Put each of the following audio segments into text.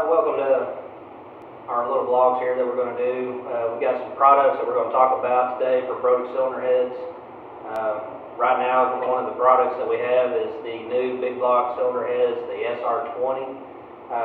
Welcome to our little vlogs here that we're going to do. We've got some products that we're going to talk about today for Brodick cylinder heads. Right now, one of the products that we have is the new big block cylinder heads, the SR20.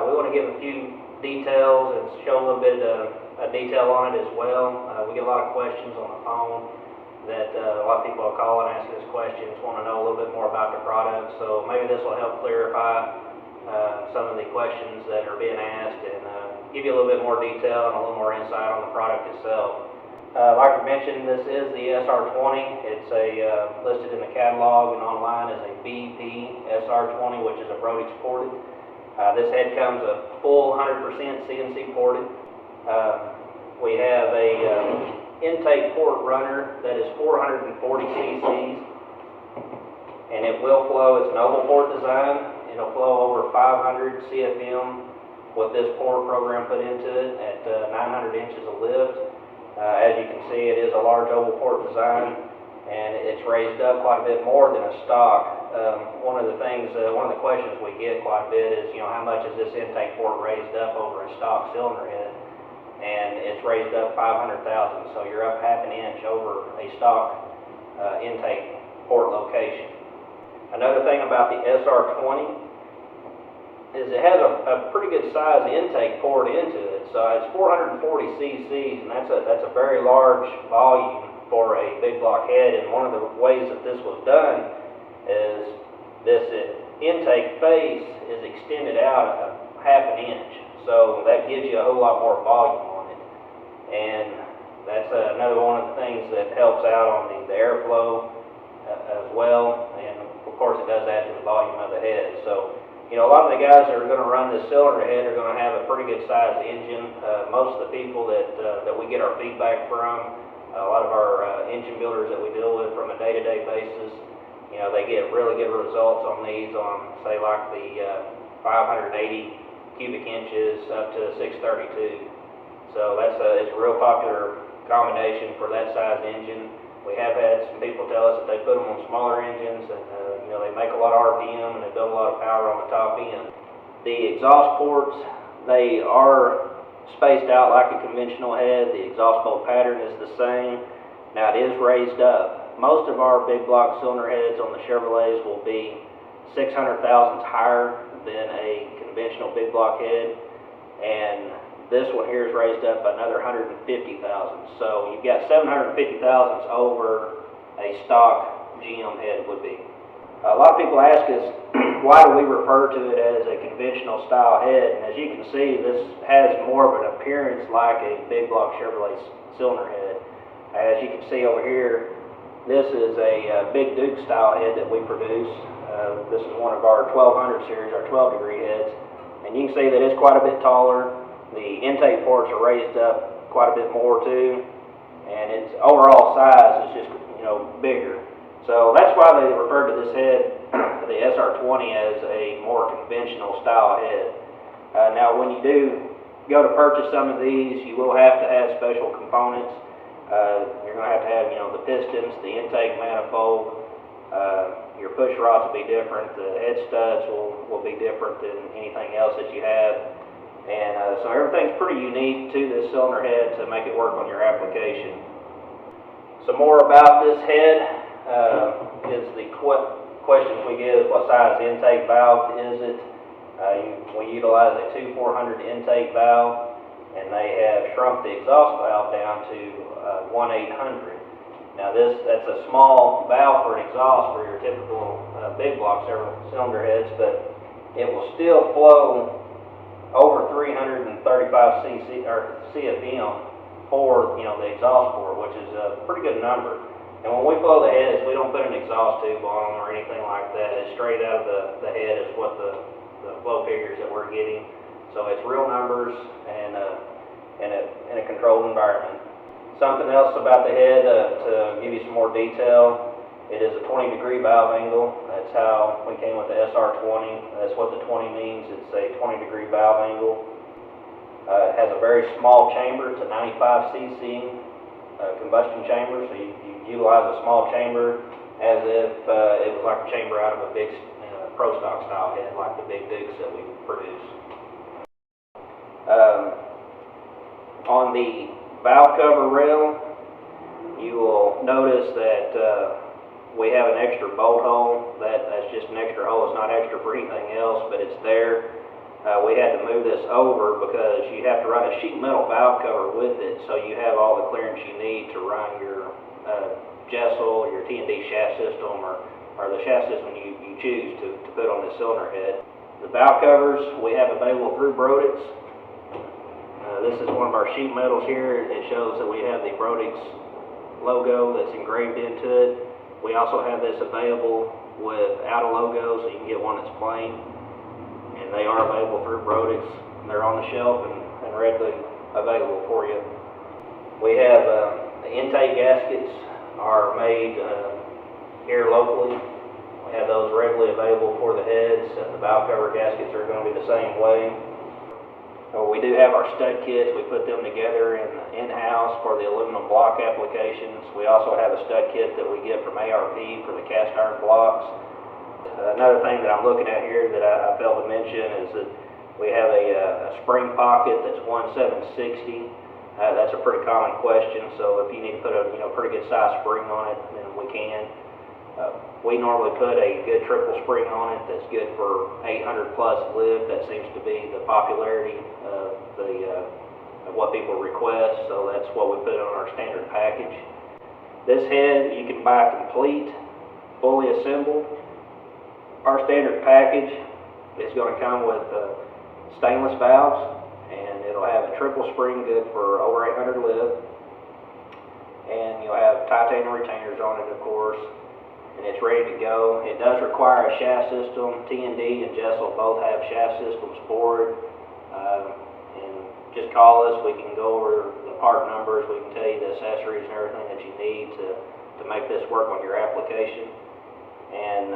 We want to give a few details and show a little bit of detail on it as well. We get a lot of questions on the phone that a lot of people will call and ask us questions, want to know a little bit more about the product. So maybe this will help clarify some of the questions that are being asked and give you a little bit more detail and a little more insight on the product itself. Like I mentioned, this is the SR20. It's listed in the catalog and online as a BP SR20, which is a Brodick ported. This head comes a full 100% CNC ported. We have a intake port runner that is 440 cc's, and it will flow. It's an oval port design. It'll flow over 500 CFM with this port program put into it at 900 inches of lift. As you can see, it is a large oval port design, and it's raised up quite a bit more than a stock. One of the questions we get quite a bit is, how much is this intake port raised up over a stock cylinder head? And it's raised up 500 thousandths, so you're up half an inch over a stock intake port location. Another thing about the SR20 is it has a pretty good size intake port into it. So it's 440 cc's, and that's a very large volume for a big block head. And one of the ways that this was done is this intake face is extended out a half an inch. So that gives you a whole lot more volume on it. And that's another one of the things that helps out on the airflow as well. And of course, it does add to the volume of the head. So, a lot of the guys that are going to run this cylinder head are going to have a pretty good sized engine. Most of the people that we get our feedback from, a lot of our engine builders that we deal with from a day-to-day basis, they get really good results on these on, say, like the 580 cubic inches up to 632. So it's a real popular combination for that size engine. We have had some people tell us that they put them on smaller engines, and they make a lot of RPM and they build a lot of power on the top end. The exhaust ports, they are spaced out like a conventional head. The exhaust bolt pattern is the same. Now it is raised up. Most of our big block cylinder heads on the Chevrolets will be 600 thousandths higher than a conventional big block head, and this one here is raised up by another 150 thousandths. So you've got 750 thousandths over a stock GM head would be. A lot of people ask us, why do we refer to it as a conventional style head? And as you can see, this has more of an appearance like a big block Chevrolet cylinder head. As you can see over here, this is a Big Duke style head that we produce. This is one of our 1200 series, our 12 degree heads. And you can see that it's quite a bit taller. The intake ports are raised up quite a bit more too, and its overall size is just bigger. So that's why they refer to this head, the SR20, as a more conventional style head. Now, when you do go to purchase some of these, you will have to have special components. You're going to have the pistons, the intake manifold. Your push rods will be different. The head studs will be different than anything else that you have. And so everything's pretty unique to this cylinder head to make it work on your application. Some more about this head is the questions we get is what size intake valve is it? We utilize a 2400 intake valve, and they have shrunk the exhaust valve down to 1/800. Now that's a small valve for an exhaust for your typical big block cylinder heads, but it will still flow over 335 cc or CFM for the exhaust port, which is a pretty good number. And when we flow the heads, we don't put an exhaust tube on them or anything like that. It's straight out of the head is what the flow figures that we're getting. So it's real numbers and in a controlled environment. Something else about the head to give you some more detail. It is a 20-degree valve angle. That's how we came with the SR20. That's what the 20 means. It's a 20-degree valve angle. It has a very small chamber. It's a 95 cc combustion chamber, so you utilize a small chamber as if it was like a chamber out of a big Pro Stock style head like the Big Dukes that we produce. On the valve cover rail, you will notice that we have an extra bolt hole. That's just an extra hole. It's not extra for anything else, but it's there. We had to move this over because you have to run a sheet metal valve cover with it, so you have all the clearance you need to run your Jesel, your T&D shaft system, or the shaft system you choose to put on the cylinder head. The valve covers we have available through Brodix. This is one of our sheet metals here. It shows that we have the Brodix logo that's engraved into it. We also have this available without a logo, so you can get one that's plain. And they are available through Brodix. They're on the shelf and readily available for you. We have the intake gaskets are made here locally. We have those readily available for the heads. The valve cover gaskets are going to be the same way. We do have our stud kits. We put them together in-house for the aluminum block applications. We also have a stud kit that we get from ARP for the cast iron blocks. Another thing that I'm looking at here that I failed to mention is that we have a spring pocket that's 1/760. That's a pretty common question, so if you need to put a pretty good size spring on it, then we can. We normally put a good triple spring on it that's good for 800 plus lift. That seems to be the popularity of what people request, so that's what we put on our standard package. This head you can buy complete, fully assembled. Our standard package is going to come with stainless valves, and it'll have a triple spring good for over 800 lift, and you'll have titanium retainers on it, of course. And it's ready to go. It does require a shaft system. T&D and Jesel both have shaft systems for it. And just call us. We can go over the part numbers. We can tell you the accessories and everything that you need to make this work on your application. And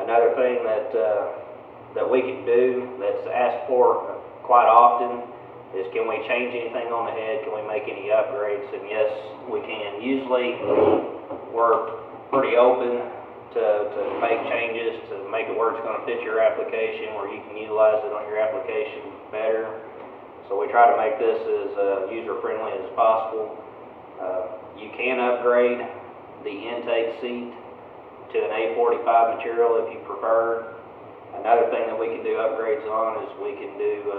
another thing that we can do that's asked for quite often is, can we change anything on the head? Can we make any upgrades? And yes, we can. Usually we're pretty open to make changes to make it where it's going to fit your application, where you can utilize it on your application better. So we try to make this as user-friendly as possible. You can upgrade the intake seat to an A45 material if you prefer. Another thing that we can do upgrades on is we can do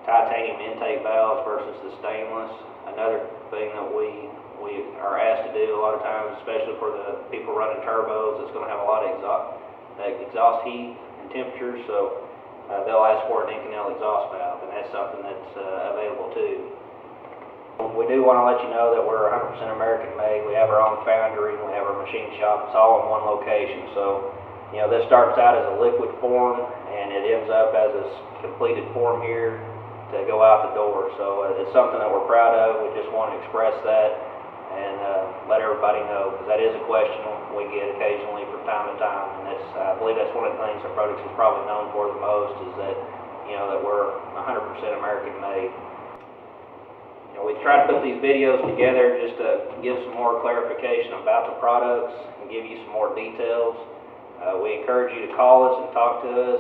titanium intake valves versus the stainless. Another thing that we are asked to do a lot of times, especially for the people running turbos, it's going to have a lot of exhaust heat and temperature, so they'll ask for an Inconel exhaust valve, and that's something that's available too. We do want to let you know that we're 100% American made. We have our own foundry, we have our machine shop. It's all in one location, so this starts out as a liquid form, and it ends up as a completed form here to go out the door. So it's something that we're proud of. We just want to express that and let everybody know, because that is a question we get occasionally from time to time, and I believe that's one of the things that Brodix is probably known for the most, is that that we're 100% American made. We try to put these videos together just to give some more clarification about the products and give you some more details. We encourage you to call us and talk to us.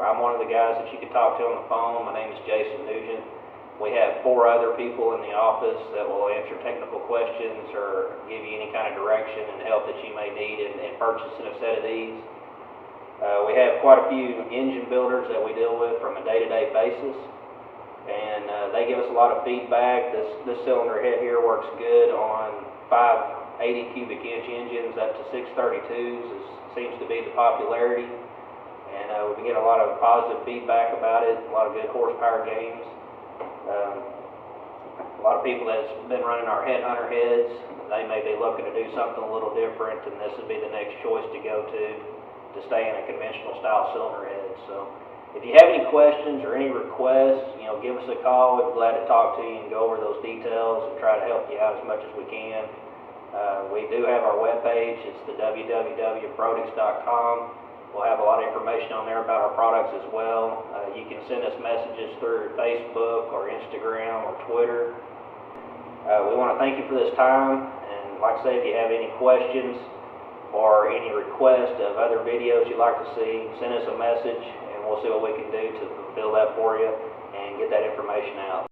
I'm one of the guys that you can talk to on the phone. My name is Jason Nugent. We have 4 other people in the office that will answer technical questions or give you any kind of direction and help that you may need in purchasing a set of these. We have quite a few engine builders that we deal with from a day-to-day basis, and they give us a lot of feedback. This cylinder head here works good on 5 80 cubic inch engines up to 632s. Seems to be the popularity, and we've been getting a lot of positive feedback about it, a lot of good horsepower gains. A lot of people that's been running our Headhunter heads, they may be looking to do something a little different, and this would be the next choice to go to stay in a conventional style cylinder head. So if you have any questions or any requests, give us a call. We'd be glad to talk to you and go over those details and try to help you out as much as we can. We do have our webpage. It's the www.brodix.com. We'll have a lot of information on there about our products as well. You can send us messages through Facebook or Instagram or Twitter. We want to thank you for this time, and like I say, if you have any questions or any request of other videos you'd like to see, send us a message and we'll see what we can do to fulfill that for you and get that information out.